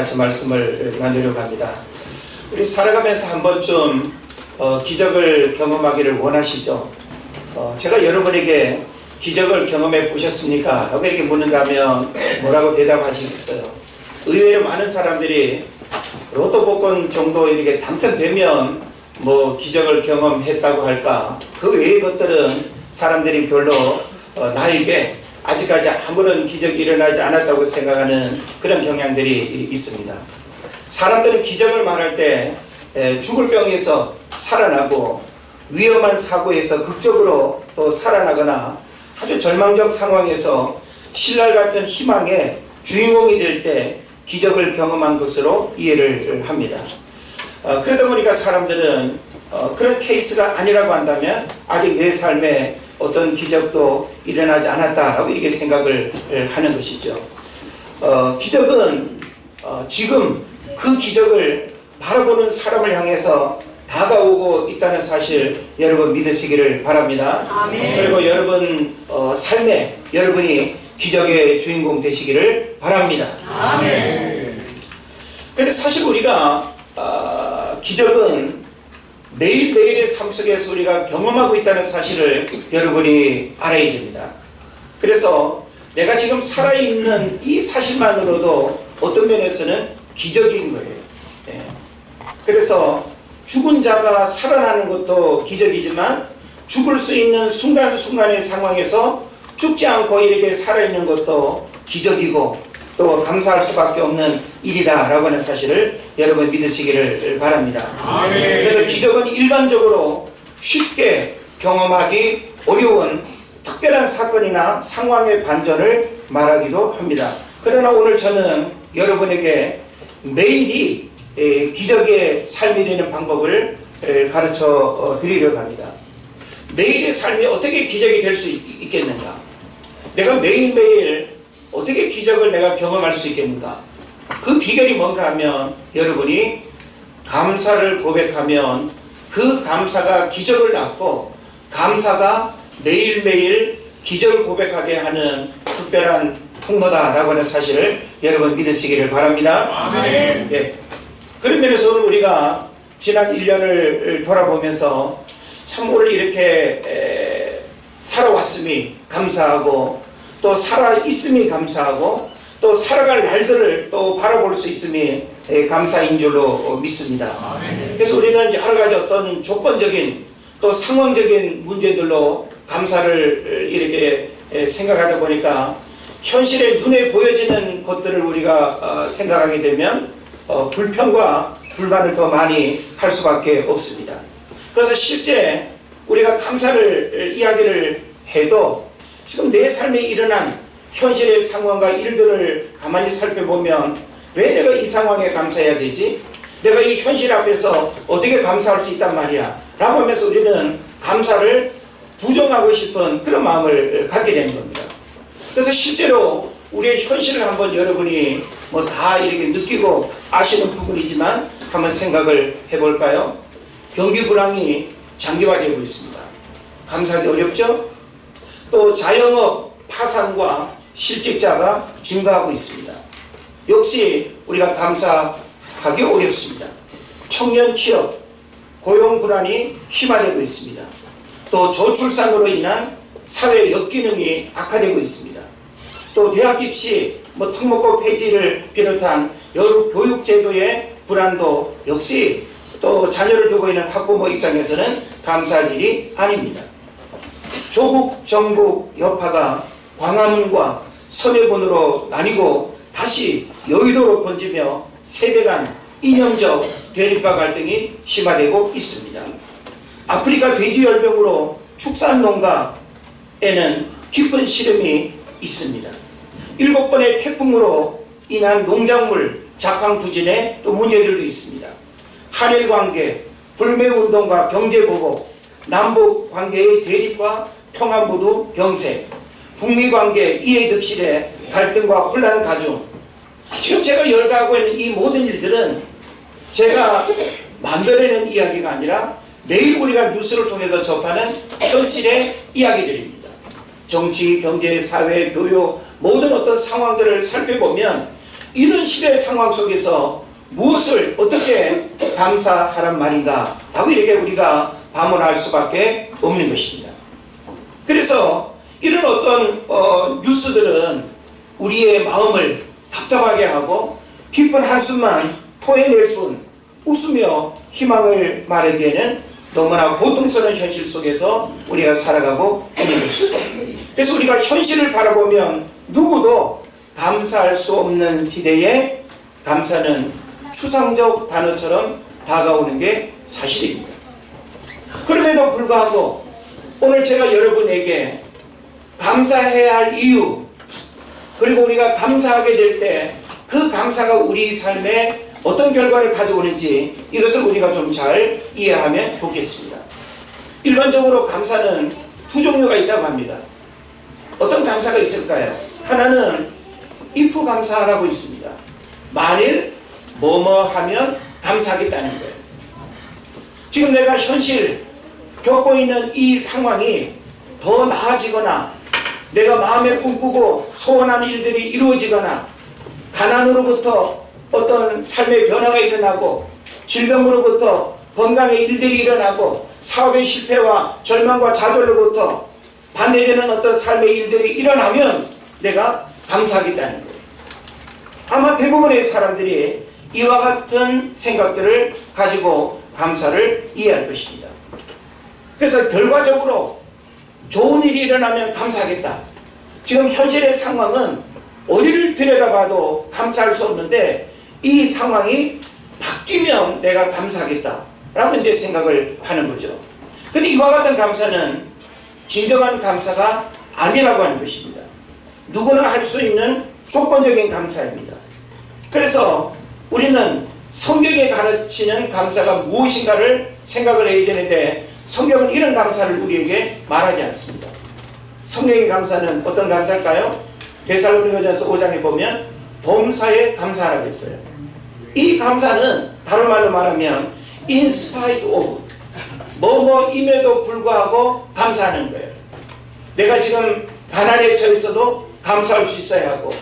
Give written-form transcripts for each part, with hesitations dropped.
같이 말씀을 나누려고 합니다. 우리 살아가면서 한 번쯤 기적을 경험하기를 원하시죠? 제가 여러분에게 기적을 경험해 보셨습니까? 라고 이렇게 묻는다면 뭐라고 대답하시겠어요? 의외로 많은 사람들이 로또 복권 정도 이렇게 당첨되면 뭐 기적을 경험했다고 할까? 그 외의 것들은 사람들이 별로 나에게 아직까지 아무런 기적이 일어나지 않았다고 생각하는 그런 경향들이 있습니다. 사람들은 기적을 말할 때 죽을 병에서 살아나고 위험한 사고에서 극적으로 또 살아나거나 아주 절망적 상황에서 신랄 같은 희망의 주인공이 될 때 기적을 경험한 것으로 이해를 합니다. 그러다 보니까 사람들은 그런 케이스가 아니라고 한다면 아직 내 삶에 어떤 기적도 일어나지 않았다라고 이렇게 생각을 하는 것이죠. 기적은 지금 그 기적을 바라보는 사람을 향해서 다가오고 있다는 사실 여러분 믿으시기를 바랍니다. 아멘. 그리고 여러분 삶에 여러분이 기적의 주인공 되시기를 바랍니다. 아멘. 그런데 사실 우리가 기적은 매일매일의 삶 속에서 우리가 경험하고 있다는 사실을 여러분이 알아야 됩니다. 그래서 내가 지금 살아있는 이 사실만으로도 어떤 면에서는 기적인 거예요. 그래서 죽은 자가 살아나는 것도 기적이지만 죽을 수 있는 순간순간의 상황에서 죽지 않고 이렇게 살아있는 것도 기적이고 또 감사할 수밖에 없는 일이다 라고 하는 사실을 여러분 믿으시기를 바랍니다. 아멘. 그래서 기적은 일반적으로 쉽게 경험하기 어려운 특별한 사건이나 상황의 반전을 말하기도 합니다. 그러나 오늘 저는 여러분에게 매일이 기적의 삶이 되는 방법을 가르쳐 드리려고 합니다. 매일의 삶이 어떻게 기적이 될 수 있겠는가? 내가 매일매일 어떻게 기적을 내가 경험할 수 있겠는가? 그 비결이 뭔가 하면 여러분이 감사를 고백하면 그 감사가 기적을 낳고 감사가 매일매일 기적을 고백하게 하는 특별한 통로다라고 하는 사실을 여러분 믿으시기를 바랍니다. 아멘. 예. 그런 면에서 오늘 우리가 지난 1년을 돌아보면서 참 오늘 이렇게 살아왔음이 감사하고 또 살아있음이 감사하고 또 살아갈 날들을 또 바라볼 수 있음이 감사인 줄로 믿습니다. 아멘. 그래서 우리는 여러 가지 어떤 조건적인 또 상황적인 문제들로 감사를 이렇게 생각하다 보니까 현실에 눈에 보여지는 것들을 우리가 생각하게 되면 불평과 불만을 더 많이 할 수밖에 없습니다. 그래서 실제 우리가 감사를 이야기를 해도 지금 내 삶에 일어난 현실의 상황과 일들을 가만히 살펴보면 왜 내가 이 상황에 감사해야 되지? 내가 이 현실 앞에서 어떻게 감사할 수 있단 말이야? 라고 하면서 우리는 감사를 부정하고 싶은 그런 마음을 갖게 되는 겁니다. 그래서 실제로 우리의 현실을 한번 여러분이 뭐 다 이렇게 느끼고 아시는 부분이지만 한번 생각을 해볼까요? 경기 불황이 장기화되고 있습니다. 감사하기 어렵죠? 또 자영업 파산과 실직자가 증가하고 있습니다. 역시 우리가 감사하기 어렵습니다. 청년 취업, 고용 불안이 심화되고 있습니다. 또 저출산으로 인한 사회 역기능이 악화되고 있습니다. 또 대학 입시, 특목고 폐지를 비롯한 여러 교육 제도의 불안도 역시 또 자녀를 두고 있는 학부모 입장에서는 감사할 일이 아닙니다. 조국 정국 여파가 광화문과 서대문으로 나뉘고 다시 여의도로 번지며 세대 간 이념적 대립과 갈등이 심화되고 있습니다. 아프리카 돼지열병으로 축산 농가에는 깊은 시름이 있습니다. 7번의 태풍으로 인한 농작물 작황 부진에 또 문제들도 있습니다. 한일 관계, 불매운동과 경제보복, 남북 관계의 대립과 평화 모두 경색, 북미 관계 이해득실의 갈등과 혼란 가중. 지금 제가 열거하고 있는 이 모든 일들은 제가 만들어내는 이야기가 아니라 매일 우리가 뉴스를 통해서 접하는 현실의 이야기들입니다. 정치, 경제, 사회, 교육 모든 어떤 상황들을 살펴보면 이런 시대 상황 속에서 무엇을 어떻게 감사하란 말인가 하고 이렇게 우리가 반문할 수밖에 없는 것입니다. 그래서 이런 어떤 뉴스들은 우리의 마음을 답답하게 하고 깊은 한숨만 토해낼 뿐 웃으며 희망을 말하기에는 너무나 고통스러운 현실 속에서 우리가 살아가고 있는 것이죠. 그래서 우리가 현실을 바라보면 누구도 감사할 수 없는 시대에 감사는 추상적 단어처럼 다가오는 게 사실입니다. 그럼에도 불구하고 오늘 제가 여러분에게 감사해야 할 이유, 그리고 우리가 감사하게 될 때 그 감사가 우리 삶에 어떤 결과를 가져오는지 이것을 우리가 좀 잘 이해하면 좋겠습니다. 일반적으로 감사는 두 종류가 있다고 합니다. 어떤 감사가 있을까요? 하나는 if 감사라고 있습니다. 만일 뭐뭐 하면 감사하겠다는 거예요. 지금 내가 현실 겪고 있는 이 상황이 더 나아지거나 내가 마음에 꿈꾸고 소원하는 일들이 이루어지거나 가난으로부터 어떤 삶의 변화가 일어나고 질병으로부터 건강의 일들이 일어나고 사업의 실패와 절망과 좌절로부터 반대되는 어떤 삶의 일들이 일어나면 내가 감사하겠다는 거예요. 아마 대부분의 사람들이 이와 같은 생각들을 가지고 감사를 이해할 것입니다. 그래서 결과적으로 좋은 일이 일어나면 감사하겠다. 지금 현실의 상황은 어디를 들여다봐도 감사할 수 없는데 이 상황이 바뀌면 내가 감사하겠다 라고 이제 생각을 하는 거죠. 근데 이와 같은 감사는 진정한 감사가 아니라고 하는 것입니다. 누구나 할 수 있는 조건적인 감사입니다. 그래서 우리는 성경에 가르치는 감사가 무엇인가를 생각을 해야 되는데 성경은 이런 감사를 우리에게 말하지 않습니다. 성경의 감사는 어떤 감사일까요? 데살로니가전서 5장에 보면 범사에 감사하라고 했어요. 이 감사는 다른 말로 말하면 in spite of 뭐뭐임에도 불구하고 감사하는 거예요. 내가 지금 가난에 처해 있어도 감사할 수 있어야 하고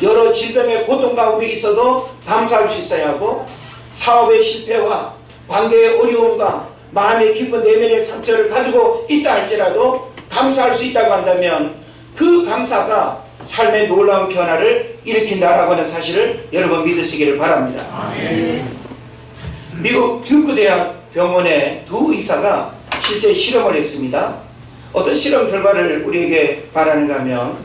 여러 질병의 고통 가운데 있어도 감사할 수 있어야 하고 사업의 실패와 관계의 어려움과 마음의 깊은 내면의 상처를 가지고 있다 할지라도 감사할 수 있다고 한다면 그 감사가 삶의 놀라운 변화를 일으킨다라고 하는 사실을 여러분 믿으시기를 바랍니다. 아멘. 미국 듀크 대학 병원의 두 의사가 실제 실험을 했습니다. 어떤 실험 결과를 우리에게 말하는가 하면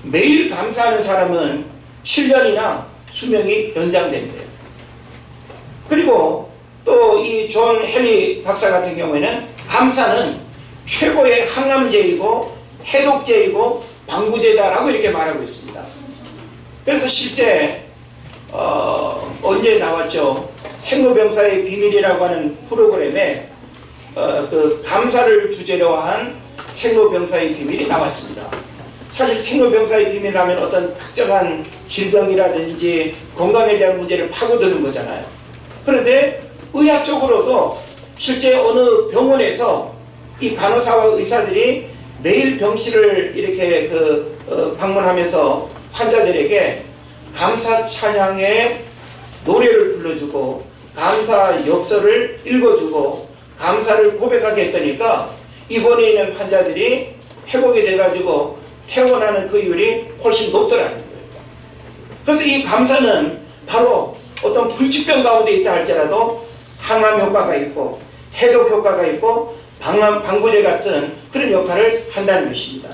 매일 감사하는 사람은 7년이나 수명이 연장된대요. 그리고 또 이 존 헨리 박사 같은 경우에는 감사는 최고의 항암제이고 해독제이고 방부제다라고 이렇게 말하고 있습니다. 그래서 실제 언제 나왔죠? 생로병사의 비밀이라고 하는 프로그램에 그 감사를 주제로 한 생로병사의 비밀이 나왔습니다. 사실 생로병사의 비밀이라면 어떤 특정한 질병이라든지 건강에 대한 문제를 파고드는 거잖아요. 그런데 의학적으로도 실제 어느 병원에서 이 간호사와 의사들이 매일 병실을 이렇게 방문하면서 환자들에게 감사 찬양의 노래를 불러주고 감사 엽서를 읽어주고 감사를 고백하게 했더니까 입원해 있는 환자들이 회복이 돼가지고 퇴원하는 그 율이 훨씬 높더라는 거예요. 그래서 이 감사는 바로 어떤 불치병 가운데 있다 할지라도 항암 효과가 있고 해독 효과가 있고 방부제 같은 그런 역할을 한다는 것입니다.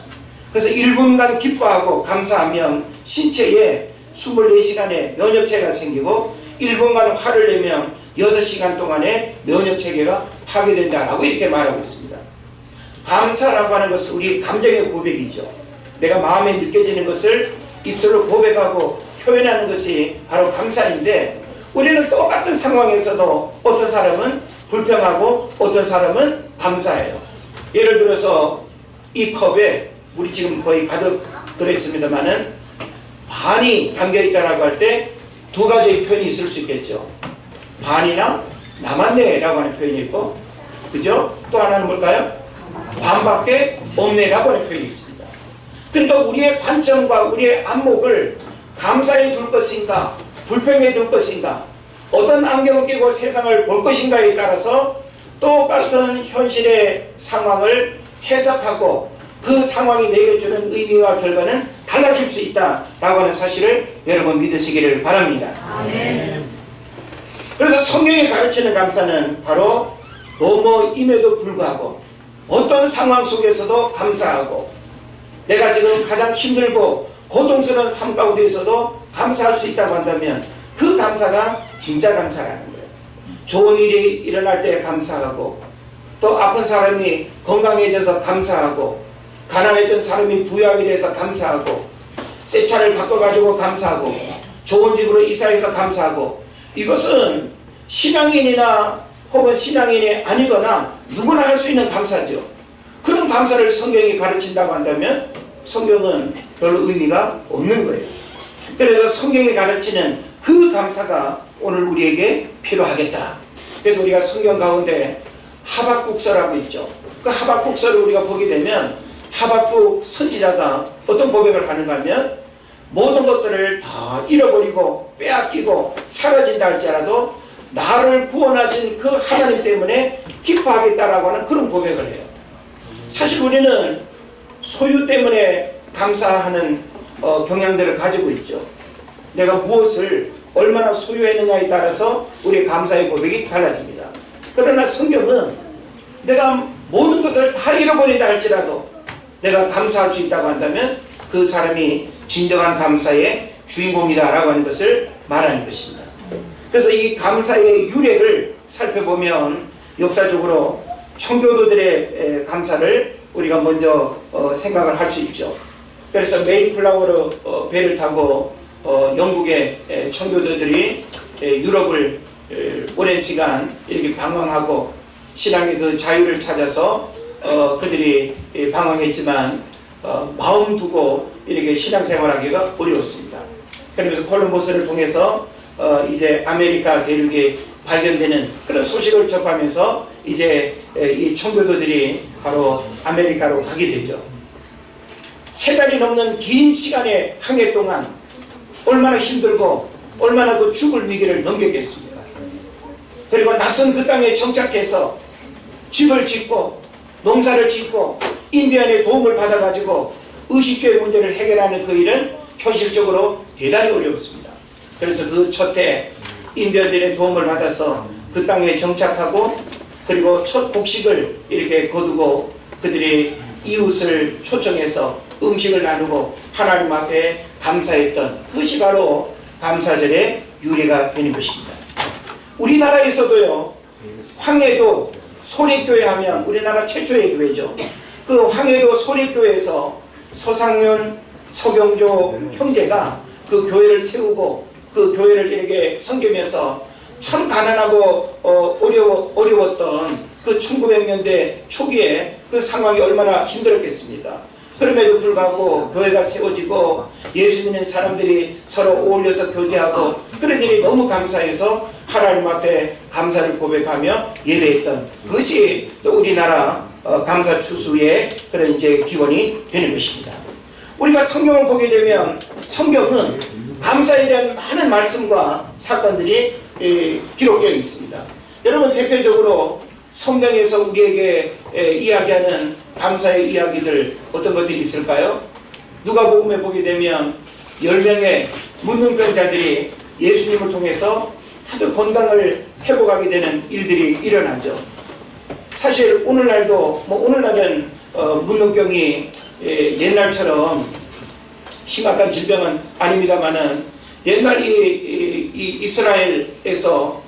그래서 1분간 기뻐하고 감사하면 신체에 24시간의 면역체계가 생기고 1분간 화를 내면 6시간 동안의 면역체계가 파괴된다라고 이렇게 말하고 있습니다. 감사라고 하는 것은 우리 감정의 고백이죠. 내가 마음에 느껴지는 것을 입술로 고백하고 표현하는 것이 바로 감사인데 우리는 똑같은 상황에서도 어떤 사람은 불평하고 어떤 사람은 감사해요. 예를 들어서 이 컵에 물이 지금 거의 가득 들어있습니다만은 반이 담겨있다라고 할 때 두 가지의 표현이 있을 수 있겠죠. 반이나 남았네 라고 하는 표현이 있고, 그죠? 또 하나는 뭘까요? 반밖에 없네 라고 하는 표현이 있습니다. 그러니까 우리의 관점과 우리의 안목을 감사해 둘 것인가, 불평해 둘 것인가, 어떤 안경을 끼고 세상을 볼 것인가에 따라서 똑같은 현실의 상황을 해석하고 그 상황이 내게 주는 의미와 결과는 달라질 수 있다라고 하는 사실을 여러분 믿으시기를 바랍니다. 아멘. 그래서 성경이 가르치는 감사는 바로 뭐뭐임에도 불구하고 어떤 상황 속에서도 감사하고, 내가 지금 가장 힘들고 고통스러운 삶 가운데에서도 감사할 수 있다고 한다면 그 감사가 진짜 감사라는 거예요. 좋은 일이 일어날 때 감사하고, 또 아픈 사람이 건강해져서 감사하고, 가난했던 사람이 부유하게 돼서 감사하고, 새 차를 바꿔가지고 감사하고, 좋은 집으로 이사해서 감사하고, 이것은 신앙인이나 혹은 신앙인이 아니거나 누구나 할 수 있는 감사죠. 그런 감사를 성경이 가르친다고 한다면 성경은 별로 의미가 없는 거예요. 그래서 성경이 가르치는 그 감사가 오늘 우리에게 필요하겠다. 그래서 우리가 성경 가운데 하박국서라고 있죠. 그 하박국서를 우리가 보게 되면 하박국 선지자가 어떤 고백을 하는가 하면, 모든 것들을 다 잃어버리고 빼앗기고 사라진다 할지라도 나를 구원하신 그 하나님 때문에 기뻐하겠다라고 하는 그런 고백을 해요. 사실 우리는 소유 때문에 감사하는 경향들을 가지고 있죠. 내가 무엇을 얼마나 소유했느냐에 따라서 우리의 감사의 고백이 달라집니다. 그러나 성경은 내가 모든 것을 다 잃어버린다 할지라도 내가 감사할 수 있다고 한다면 그 사람이 진정한 감사의 주인공이다라고 하는 것을 말하는 것입니다. 그래서 이 감사의 유래를 살펴보면 역사적으로 청교도들의 감사를 우리가 먼저 생각을 할 수 있죠. 그래서 메이플라워로 배를 타고 영국의 청교도들이 유럽을 오랜 시간 이렇게 방황하고 신앙의 그 자유를 찾아서 그들이 방황했지만 마음 두고 이렇게 신앙생활하기가 어려웠습니다. 그러면서 콜럼버스를 통해서 이제 아메리카 대륙이 발견되는 그런 소식을 접하면서 이제 이 청교도들이 바로 아메리카로 가게 되죠. 3달이 넘는 긴 시간의 항해 동안 얼마나 힘들고 얼마나 그 죽을 위기를 넘겼겠습니까? 그리고 낯선 그 땅에 정착해서 집을 짓고 농사를 짓고 인디언의 도움을 받아가지고 의식주의 문제를 해결하는 그 일은 현실적으로 대단히 어려웠습니다. 그래서 그 첫 해 인디언들의 도움을 받아서 그 땅에 정착하고, 그리고 첫 곡식을 이렇게 거두고 그들이 이웃을 초청해서 음식을 나누고 하나님 앞에 감사했던 그것이 바로 감사절의 유래가 되는 것입니다. 우리나라에서도요, 황해도 소립교회 하면 우리나라 최초의 교회죠. 그 황해도 소립교회에서 서상윤, 서경조 형제가 그 교회를 세우고 그 교회를 이렇게 섬기면서 참 가난하고 어려웠던 그 1900년대 초기에 그 상황이 얼마나 힘들었겠습니까? 그럼에도 불구하고 교회가 세워지고 예수 믿는 사람들이 서로 어울려서 교제하고 그런 일이 너무 감사해서 하나님 앞에 감사를 고백하며 예배했던 그것이 또 우리나라 감사 추수의 그런 이제 기원이 되는 것입니다. 우리가 성경을 보게 되면 성경은 감사에 대한 많은 말씀과 사건들이 기록되어 있습니다. 여러분, 대표적으로 성경에서 우리에게 이야기하는 감사의 이야기들 어떤 것들이 있을까요? 누가복음에 보게 되면 10명의 문둥병자들이 예수님을 통해서 아주 건강을 회복하게 되는 일들이 일어나죠. 사실 오늘날도 오늘날은 문둥병이 옛날처럼 심각한 질병은 아닙니다만은 옛날 이 이스라엘에서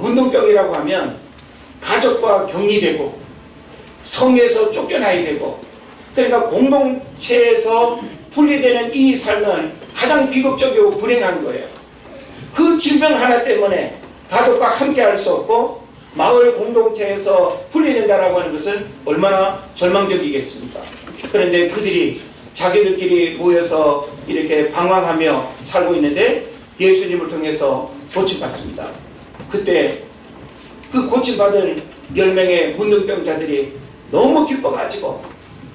문둥병이라고 하면 가족과 격리되고 성에서 쫓겨나야 되고, 그러니까 공동체에서 분리되는 이 삶은 가장 비극적이고 불행한 거예요. 그 질병 하나 때문에 가족과 함께 할 수 없고 마을 공동체에서 분리된다라고 하는 것은 얼마나 절망적이겠습니까? 그런데 그들이 자기들끼리 모여서 이렇게 방황하며 살고 있는데 예수님을 통해서 고침받습니다. 그때 그 고침받은 10명의 문둥병자들이 너무 기뻐가지고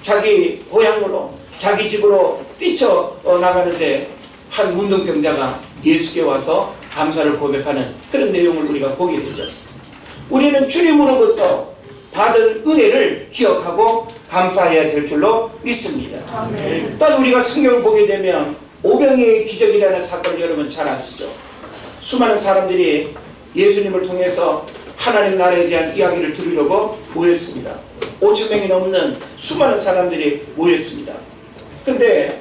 자기 고향으로 자기 집으로 뛰쳐나가는데 한 문둥병자가 예수께 와서 감사를 고백하는 그런 내용을 우리가 보게 되죠. 우리는 주님으로부터 받은 은혜를 기억하고 감사해야 될 줄로 믿습니다. 아멘. 또한 우리가 성경을 보게 되면 오병이의 기적이라는 사건을 여러분 잘 아시죠? 수많은 사람들이 예수님을 통해서 하나님 나라에 대한 이야기를 들으려고 모였습니다. 5,000명이 넘는 수많은 사람들이 모였습니다. 근데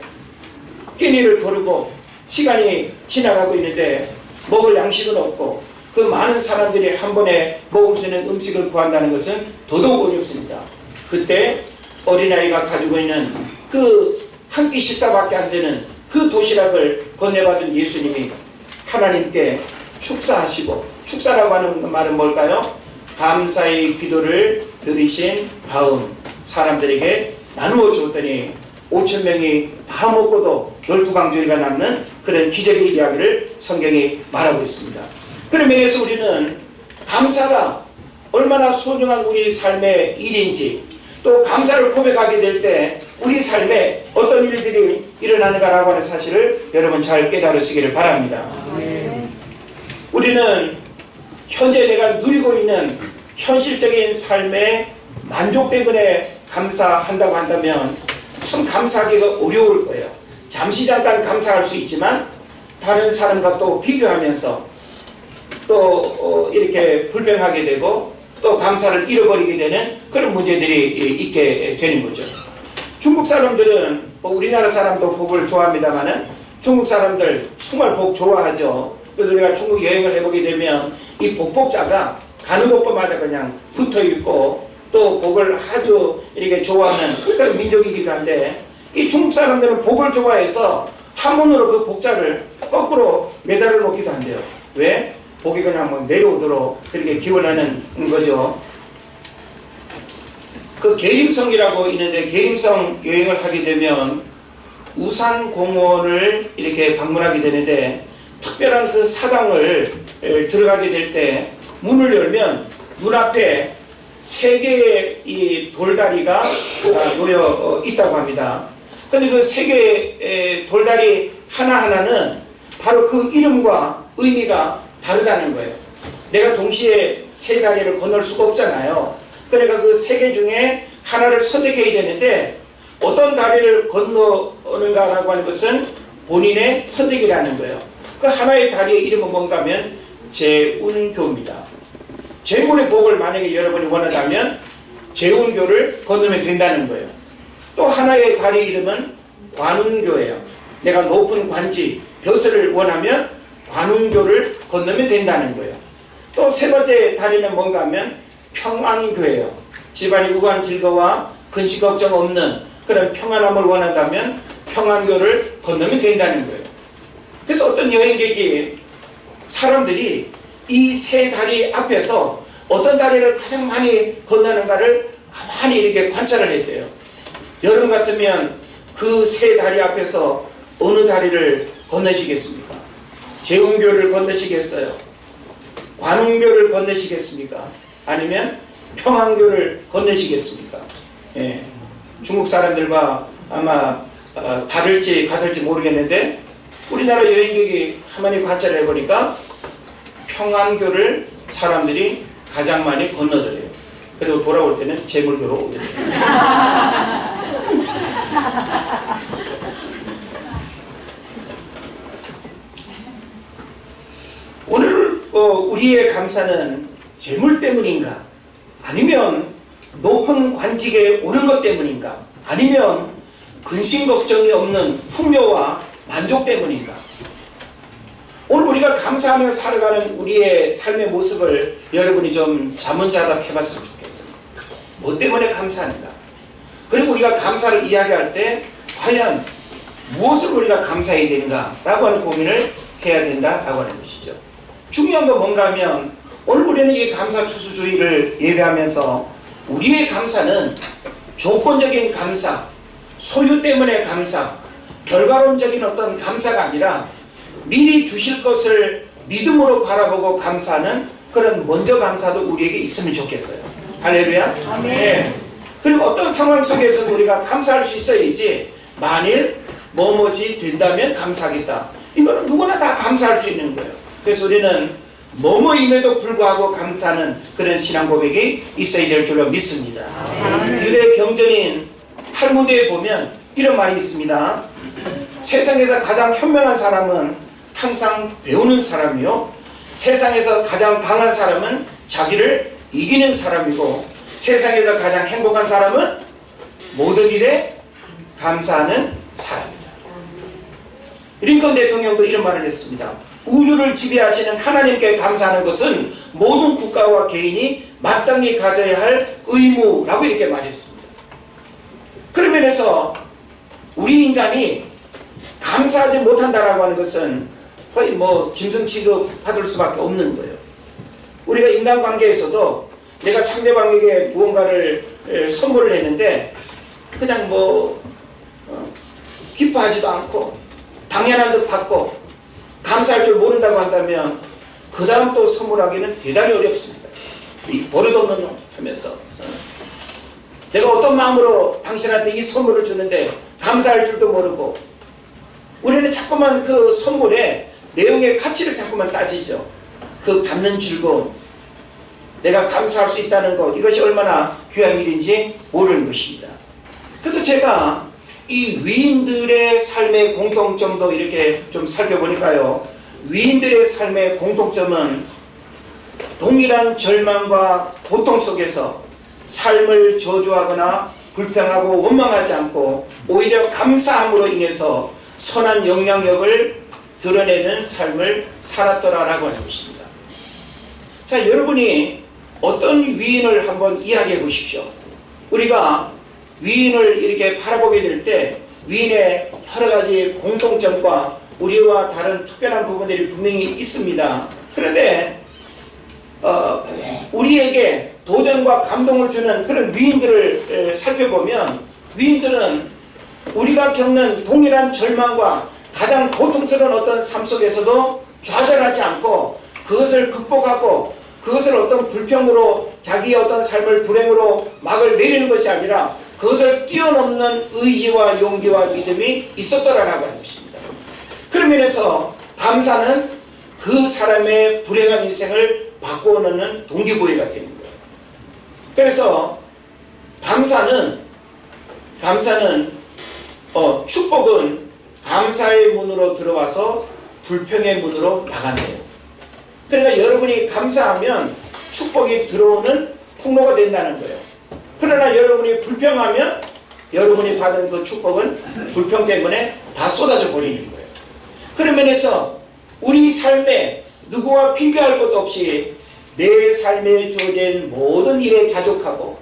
끼니를 거르고 시간이 지나가고 있는데 먹을 양식은 없고 그 많은 사람들이 한 번에 먹을 수 있는 음식을 구한다는 것은 더더욱 어렵습니다. 그때 어린아이가 가지고 있는 그 한 끼 식사밖에 안 되는 그 도시락을 건네받은 예수님이 하나님께 축사하시고, 축사라고 하는 말은 뭘까요? 감사의 기도를 들으신 다음 사람들에게 나누어 주었더니 5,000명이 다 먹고도 12강조리가 남는 그런 기적의 이야기를 성경이 말하고 있습니다. 그런 면에서 우리는 감사가 얼마나 소중한 우리 삶의 일인지, 또 감사를 고백하게 될 때 우리 삶에 어떤 일들이 일어나는가라고 하는 사실을 여러분 잘 깨달으시기를 바랍니다. 우리는 현재 내가 누리고 있는 현실적인 삶의 만족 때문에 감사한다고 한다면 참 감사하기가 어려울 거예요. 잠시 잠깐 감사할 수 있지만 다른 사람과 또 비교하면서 또 이렇게 불평하게 되고 또 감사를 잃어버리게 되는 그런 문제들이 있게 되는 거죠. 중국 사람들은 우리나라 사람도 복을 좋아합니다만은 중국 사람들 정말 복 좋아하죠. 그래서 우리가 중국 여행을 해보게 되면 이 복복자가 가는 곳마다 그냥 붙어 있고 또 복을 아주 이렇게 좋아하는 그런 민족이기도 한데, 이 중국 사람들은 복을 좋아해서 한문으로 그 복자를 거꾸로 매달아 놓기도 한대요. 왜? 복이 그냥 뭐 내려오도록 그렇게 기원하는 거죠. 그 계림성이라고 있는데, 계림성 여행을 하게 되면 우산공원을 이렇게 방문하게 되는데, 특별한 그 사당을 들어가게 될 때 문을 열면 눈앞에 3개의 이 돌다리가 놓여 있다고 합니다. 근데 그 3개의 돌다리 하나하나는 바로 그 이름과 의미가 다르다는 거예요. 내가 동시에 3다리를 건널 수가 없잖아요. 그러니까 그 3개 중에 하나를 선택해야 되는데 어떤 다리를 건너는가라고 하는 것은 본인의 선택이라는 거예요. 그 하나의 다리의 이름은 뭔가 하면 재운교입니다. 재물의 복을 만약에 여러분이 원한다면 재운교를 건너면 된다는 거예요. 또 하나의 다리 이름은 관운교예요. 내가 높은 관지, 벼슬을 원하면 관운교를 건너면 된다는 거예요. 또 3번째 다리는 뭔가 하면 평안교예요. 집안이 우한 질거와 근심 걱정 없는 그런 평안함을 원한다면 평안교를 건너면 된다는 거예요. 그래서 어떤 여행객이 사람들이 이 3다리 앞에서 어떤 다리를 가장 많이 건너는가를 가만히 이렇게 관찰을 했대요. 여러분 같으면 그 3다리 앞에서 어느 다리를 건너시겠습니까? 재운교를 건너시겠어요? 관운교를 건너시겠습니까? 아니면 평안교를 건너시겠습니까? 예. 중국 사람들과 아마 다를지 같을지 모르겠는데 우리나라 여행객이 가만히 관찰을 해보니까 평안교를 사람들이 가장 많이 건너더래요. 그리고 돌아올 때는 재물교로 오더래요. 오늘 우리의 감사는 재물 때문인가? 아니면 높은 관직에 오른 것 때문인가? 아니면 근심 걱정이 없는 풍요와 만족 때문인가? 오늘 우리가 감사하며 살아가는 우리의 삶의 모습을 여러분이 좀 자문자답 해봤으면 좋겠어요. 뭐 때문에 감사하는가? 그리고 우리가 감사를 이야기할 때 과연 무엇을 우리가 감사해야 되는가? 라고 하는 고민을 해야 된다라고 하는 것이죠. 중요한 건 뭔가 하면 오늘 우리는 이 감사 추수주의를 예배하면서 우리의 감사는 조건적인 감사, 소유 때문에 감사, 결과론적인 어떤 감사가 아니라 미리 주실 것을 믿음으로 바라보고 감사하는 그런 먼저 감사도 우리에게 있으면 좋겠어요. 할렐루야. 아멘. 네. 그리고 어떤 상황 속에서 우리가 감사할 수 있어야지, 만일 뭐뭐이 된다면 감사하겠다, 이거는 누구나 다 감사할 수 있는 거예요. 그래서 우리는 뭐뭐임에도 불구하고 감사하는 그런 신앙 고백이 있어야 될 줄로 믿습니다. 유대 경전인 탈무드에 보면 이런 말이 있습니다. 세상에서 가장 현명한 사람은 항상 배우는 사람이요, 세상에서 가장 강한 사람은 자기를 이기는 사람이고, 세상에서 가장 행복한 사람은 모든 일에 감사하는 사람이다. 링컨 대통령도 이런 말을 했습니다. 우주를 지배하시는 하나님께 감사하는 것은 모든 국가와 개인이 마땅히 가져야 할 의무라고 이렇게 말했습니다. 그런 면에서 우리 인간이 감사하지 못한다라고 하는 것은 거의 짐승 취급 받을 수밖에 없는 거예요. 우리가 인간관계에서도 내가 상대방에게 무언가를 선물을 했는데 그냥 기뻐하지도 않고 당연한 듯 받고 감사할 줄 모른다고 한다면 그 다음 또 선물하기는 대단히 어렵습니다. 이 버릇없는 놈 하면서 내가 어떤 마음으로 당신한테 이 선물을 주는데 감사할 줄도 모르고, 우리는 자꾸만 그 선물의 내용의 가치를 자꾸만 따지죠. 그 받는 즐거움, 내가 감사할 수 있다는 것, 이것이 얼마나 귀한 일인지 모르는 것입니다. 그래서 제가 이 위인들의 삶의 공통점도 이렇게 좀 살펴보니까요, 위인들의 삶의 공통점은 동일한 절망과 고통 속에서 삶을 저주하거나 불평하고 원망하지 않고 오히려 감사함으로 인해서 선한 영향력을 드러내는 삶을 살았더라라고 하는 것입니다. 자, 여러분이 어떤 위인을 한번 이야기해 보십시오. 우리가 위인을 이렇게 바라보게 될 때 위인의 여러 가지 공통점과 우리와 다른 특별한 부분들이 분명히 있습니다. 그런데 우리에게 도전과 감동을 주는 그런 위인들을 살펴보면, 위인들은 우리가 겪는 동일한 절망과 가장 고통스러운 어떤 삶 속에서도 좌절하지 않고 그것을 극복하고 그것을 어떤 불평으로 자기의 어떤 삶을 불행으로 막을 내리는 것이 아니라 그것을 뛰어넘는 의지와 용기와 믿음이 있었더라라고 하는 것입니다. 그런 면에서 감사는 그 사람의 불행한 인생을 바꿔놓는 동기부여가 되는 거예요. 그래서 감사는 축복은 감사의 문으로 들어와서 불평의 문으로 나간대요. 그러니까 여러분이 감사하면 축복이 들어오는 통로가 된다는 거예요. 그러나 여러분이 불평하면 여러분이 받은 그 축복은 불평 때문에 다 쏟아져 버리는 거예요. 그런 면에서 우리 삶에 누구와 비교할 것도 없이 내 삶에 주어진 모든 일에 자족하고,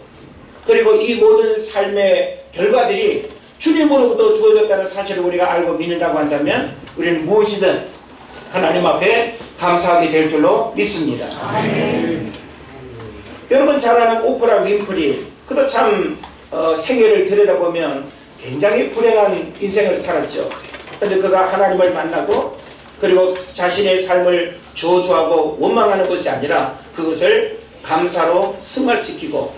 그리고 이 모든 삶의 결과들이 주님으로부터 주어졌다는 사실을 우리가 알고 믿는다고 한다면 우리는 무엇이든 하나님 앞에 감사하게 될 줄로 믿습니다. 아멘. 여러분 잘 아는 오프라 윈프리, 그도 참 생애를 들여다보면 굉장히 불행한 인생을 살았죠. 그런데 그가 하나님을 만나고 그리고 자신의 삶을 저주하고 원망하는 것이 아니라 그것을 감사로 승화시키고,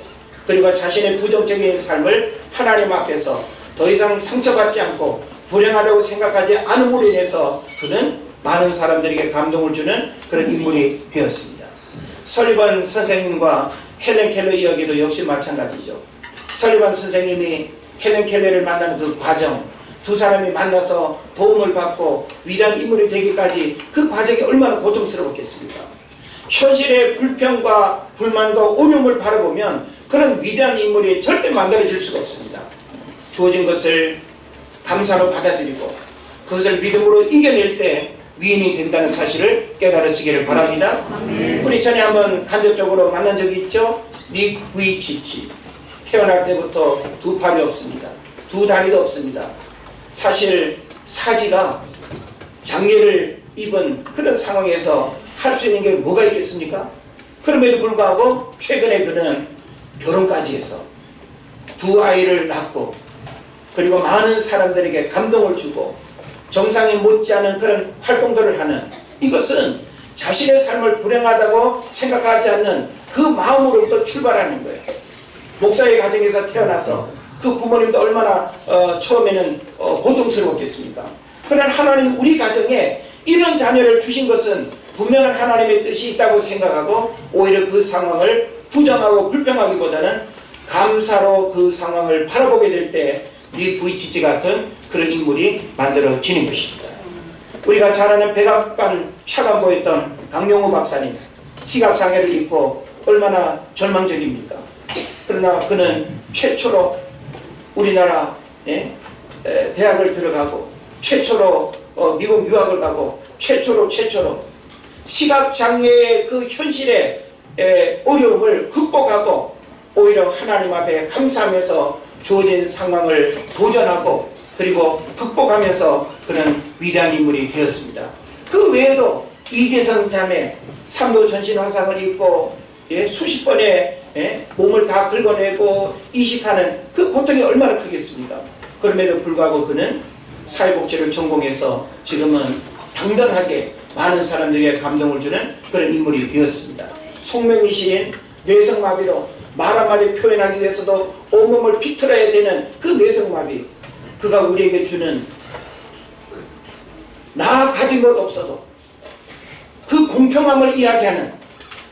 그리고 자신의 부정적인 삶을 하나님 앞에서 더 이상 상처받지 않고 불행하다고 생각하지 않음으로 인해서 그는 많은 사람들에게 감동을 주는 그런 인물이 되었습니다. 설리반 선생님과 헬렌 켈러 이야기도 역시 마찬가지죠. 설리반 선생님이 헬렌 켈러를 만나는 그 과정, 두 사람이 만나서 도움을 받고 위대한 인물이 되기까지 그 과정이 얼마나 고통스러웠겠습니까? 현실의 불평과 불만과 어려움을 바라보면 그런 위대한 인물이 절대 만들어질 수가 없습니다. 주어진 것을 감사로 받아들이고 그것을 믿음으로 이겨낼 때 위인이 된다는 사실을 깨달으시기를 바랍니다. 우리 전에 한번 간접적으로 만난 적이 있죠. 닉 부이치치, 태어날 때부터 두 팔이 없습니다. 두 다리도 없습니다. 사실 사지가 장애를 입은 그런 상황에서 할 수 있는 게 뭐가 있겠습니까? 그럼에도 불구하고 최근에 그는 결혼까지 해서 두 아이를 낳고 그리고 많은 사람들에게 감동을 주고 정상에 못지않은 그런 활동들을 하는, 이것은 자신의 삶을 불행하다고 생각하지 않는 그 마음으로부터 출발하는 거예요. 목사의 가정에서 태어나서 그 부모님도 얼마나 처음에는 고통스러웠겠습니까? 그러나 하나님 우리 가정에 이런 자녀를 주신 것은 분명한 하나님의 뜻이 있다고 생각하고 오히려 그 상황을 부정하고 불평하기보다는 감사로 그 상황을 바라보게 될 때 부이치치 같은 그런 인물이 만들어지는 것입니다. 우리가 잘 아는 백악관 차관보였던 강용우 박사님, 시각장애를 입고 얼마나 절망적입니까? 그러나 그는 최초로 우리나라 대학을 들어가고 최초로 미국 유학을 가고 최초로 시각장애의 그 현실의 어려움을 극복하고 오히려 하나님 앞에 감사하면서 주어진 상황을 도전하고 그리고 극복하면서 그런 위대한 인물이 되었습니다. 그 외에도 이재성 자매 삼도 전신 화상을 입고 수십 번의 몸을 다 긁어내고 이식하는 그 고통이 얼마나 크겠습니까? 그럼에도 불구하고 그는 사회복지를 전공해서 지금은 당당하게 많은 사람들에게 감동을 주는 그런 인물이 되었습니다. 송명희 시인 뇌성마비로 말 한마디 표현하기 위해서도 온몸을 비틀어야 되는 그 뇌성마비, 그가 우리에게 주는 나 가진 것 없어도 그 공평함을 이야기하는,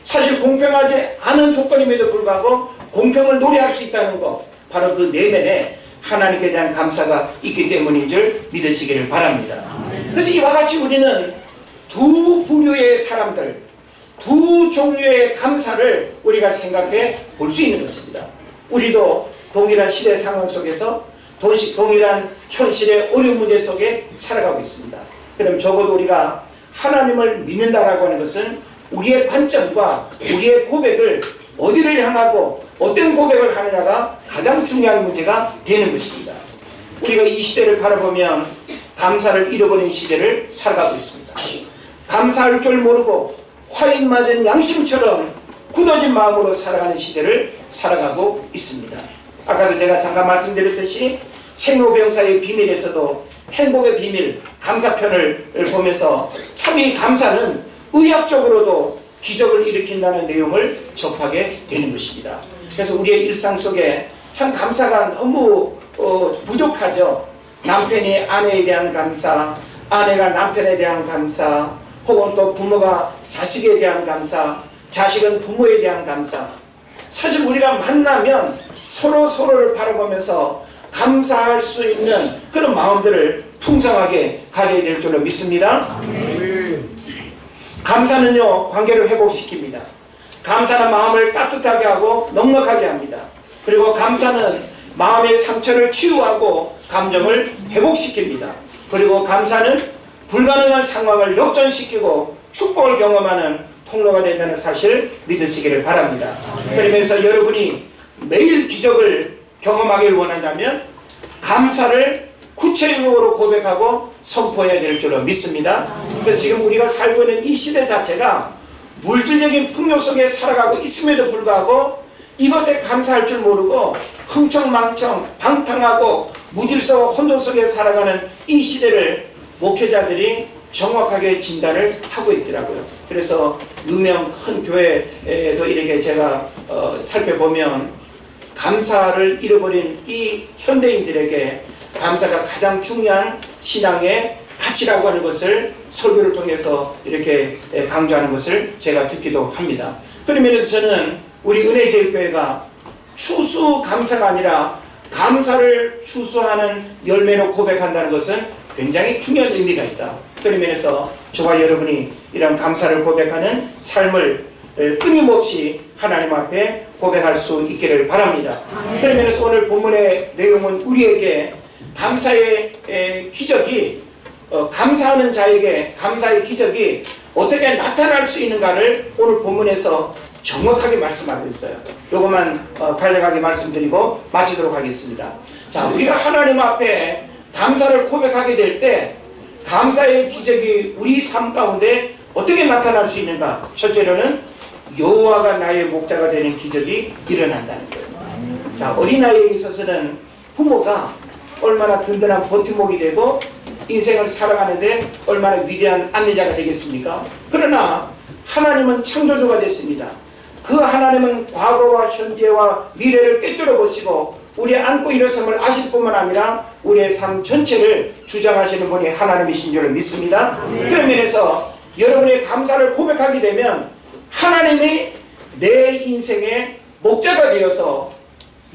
사실 공평하지 않은 조건임에도 불구하고 공평을 노래할 수 있다는 것, 바로 그 내면에 하나님께 대한 감사가 있기 때문인 줄 믿으시기를 바랍니다. 그래서 이와 같이 우리는 두 부류의 사람들, 두 종류의 감사를 우리가 생각해 볼 수 있는 것입니다. 우리도 동일한 시대 상황 속에서 동일한 현실의 어려운 문제 속에 살아가고 있습니다. 그럼 적어도 우리가 하나님을 믿는다라고 하는 것은 우리의 관점과 우리의 고백을 어디를 향하고 어떤 고백을 하느냐가 가장 중요한 문제가 되는 것입니다. 우리가 이 시대를 바라보면 감사를 잃어버린 시대를 살아가고 있습니다. 감사할 줄 모르고 화인 맞은 양심처럼 굳어진 마음으로 살아가는 시대를 살아가고 있습니다. 아까도 제가 잠깐 말씀드렸듯이 생로병사의 비밀에서도 행복의 비밀, 감사편을 보면서 참 이 감사는 의학적으로도 기적을 일으킨다는 내용을 접하게 되는 것입니다. 그래서 우리의 일상 속에 참 감사가 너무 부족하죠. 남편이 아내에 대한 감사, 아내가 남편에 대한 감사, 혹은 또 부모가 자식에 대한 감사, 자식은 부모에 대한 감사. 사실 우리가 만나면 서로를 바라보면서 감사할 수 있는 그런 마음들을 풍성하게 가져야 될 줄로 믿습니다. 감사는요, 관계를 회복시킵니다. 감사는 마음을 따뜻하게 하고 넉넉하게 합니다. 그리고 감사는 마음의 상처를 치유하고 감정을 회복시킵니다. 그리고 감사는 불가능한 상황을 역전시키고 축복을 경험하는 통로가 된다는 사실을 믿으시기를 바랍니다. 그러면서 여러분이 매일 기적을 경험하길 원한다면 감사를 구체적으로 고백하고 선포해야 될 줄로 믿습니다. 그래서 지금 우리가 살고 있는 이 시대 자체가 물질적인 풍요 속에 살아가고 있음에도 불구하고 이것에 감사할 줄 모르고 흥청망청 방탕하고 무질서와 혼돈 속에 살아가는 이 시대를 목회자들이 정확하게 진단을 하고 있더라고요. 그래서 유명 큰 교회에도 이렇게 제가 살펴보면 감사를 잃어버린 이 현대인들에게 감사가 가장 중요한 신앙의 가치라고 하는 것을 설교를 통해서 이렇게 강조하는 것을 제가 듣기도 합니다. 그런 면에서 저는 우리 은혜제일교회가 추수감사가 아니라 감사를 추수하는 열매로 고백한다는 것은 굉장히 중요한 의미가 있다. 그런 면에서 저와 여러분이 이런 감사를 고백하는 삶을 끊임없이 하나님 앞에 고백할 수 있기를 바랍니다. 그런 면에서 오늘 본문의 내용은 우리에게 감사의 기적이 감사하는 자에게 감사의 기적이 어떻게 나타날 수 있는가를 오늘 본문에서 정확하게 말씀하고 있어요. 이것만 간략하게 말씀드리고 마치도록 하겠습니다. 자, 우리가 하나님 앞에 감사를 고백하게 될 때 감사의 기적이 우리 삶 가운데 어떻게 나타날 수 있는가? 첫째로는 여호와가 나의 목자가 되는 기적이 일어난다는 거예요. 자, 어린아이에 있어서는 부모가 얼마나 든든한 버팀목이 되고 인생을 살아가는데 얼마나 위대한 안내자가 되겠습니까? 그러나 하나님은 창조주가 됐습니다. 그 하나님은 과거와 현재와 미래를 꿰뚫어 보시고 우리 안고 일어섬을 아실 뿐만 아니라 우리의 삶 전체를 주장하시는 분이 하나님이신 줄을 믿습니다. 그런 면에서 여러분의 감사를 고백하게 되면 하나님이 내 인생의 목자가 되어서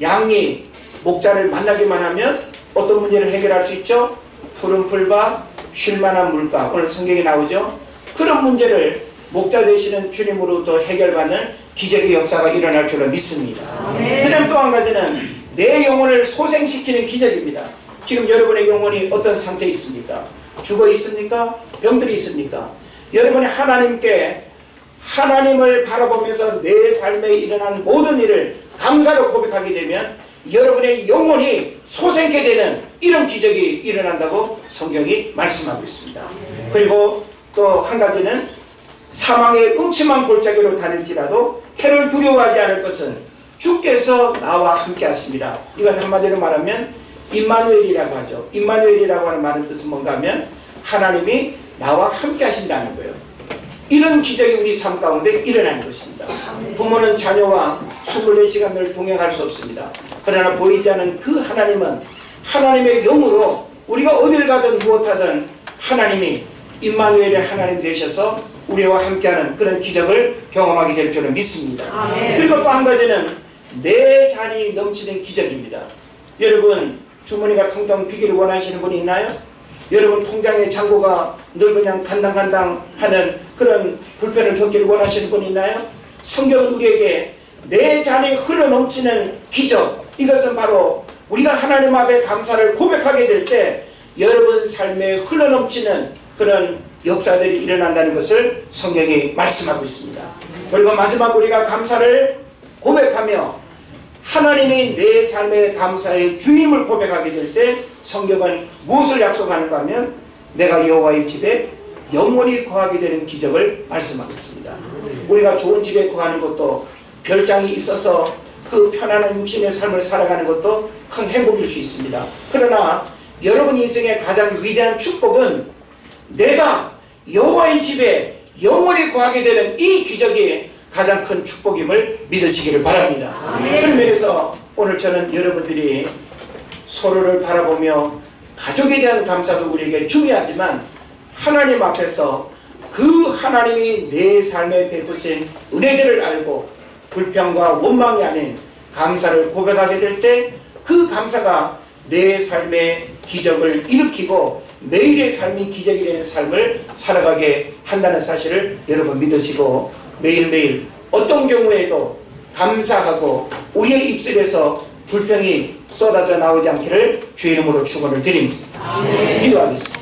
양이 목자를 만나기만 하면 어떤 문제를 해결할 수 있죠? 푸른 풀밭, 쉴만한 물가, 오늘 성경에 나오죠? 그런 문제를 목자 되시는 주님으로부터 해결받는 기적의 역사가 일어날 줄을 믿습니다. 그 다음 또 한 가지는 내 영혼을 소생시키는 기적입니다. 지금 여러분의 영혼이 어떤 상태에 있습니까? 죽어 있습니까? 병들이 있습니까? 여러분이 하나님께 하나님을 바라보면서 내 삶에 일어난 모든 일을 감사로 고백하게 되면 여러분의 영혼이 소생케 되는 이런 기적이 일어난다고 성경이 말씀하고 있습니다. 그리고 또 한 가지는 사망의 음침한 골짜기로 다닐지라도 해를 두려워하지 않을 것은 주께서 나와 함께 하십니다. 이건 한마디로 말하면 임마누엘이라고 하죠. 임마누엘이라고 하는 말은 뜻은 뭔가 하면 하나님이 나와 함께 하신다는 거예요. 이런 기적이 우리 삶 가운데 일어나는 것입니다. 부모는 자녀와 24시간을 동행할 수 없습니다. 그러나 보이지 않는 그 하나님은 하나님의 영으로 우리가 어딜 가든 무엇하든 하나님이 임마누엘의 하나님 되셔서 우리와 함께하는 그런 기적을 경험하게 될 줄은 믿습니다. 그리고 또 한 가지는 내 잔이 넘치는 기적입니다. 여러분 주머니가 텅텅 비기를 원하시는 분이 있나요? 여러분 통장의 잔고가 늘 그냥 간당간당 하는 그런 불편을 겪기를 원하시는 분이 있나요? 성경은 우리에게 내 잔이 흘러넘치는 기적, 이것은 바로 우리가 하나님 앞에 감사를 고백하게 될 때 여러분 삶에 흘러넘치는 그런 역사들이 일어난다는 것을 성경이 말씀하고 있습니다. 그리고 마지막 우리가 감사를 고백하며 하나님이 내 삶의 감사의 주임을 고백하게 될 때 성경은 무엇을 약속하는가 하면 내가 여호와의 집에 영원히 거하게 되는 기적을 말씀하고 있습니다. 우리가 좋은 집에 거하는 것도 별장이 있어서 그 편안한 육신의 삶을 살아가는 것도 큰 행복일 수 있습니다. 그러나 여러분 인생의 가장 위대한 축복은 내가 여호와의 집에 영원히 거하게 되는 이 기적이 가장 큰 축복임을 믿으시기를 바랍니다. 그런 면에서 오늘 저는 여러분들이 서로를 바라보며 가족에 대한 감사도 우리에게 중요하지만 하나님 앞에서 그 하나님이 내 삶에 베푸신 은혜들을 알고 불평과 원망이 아닌 감사를 고백하게 될 때 그 감사가 내 삶의 기적을 일으키고 매일의 삶이 기적이 되는 삶을 살아가게 한다는 사실을 여러분 믿으시고 매일매일 어떤 경우에도 감사하고 우리의 입술에서 불평이 쏟아져 나오지 않기를 주의 이름으로 축원을 드립니다. 기도하겠습니다.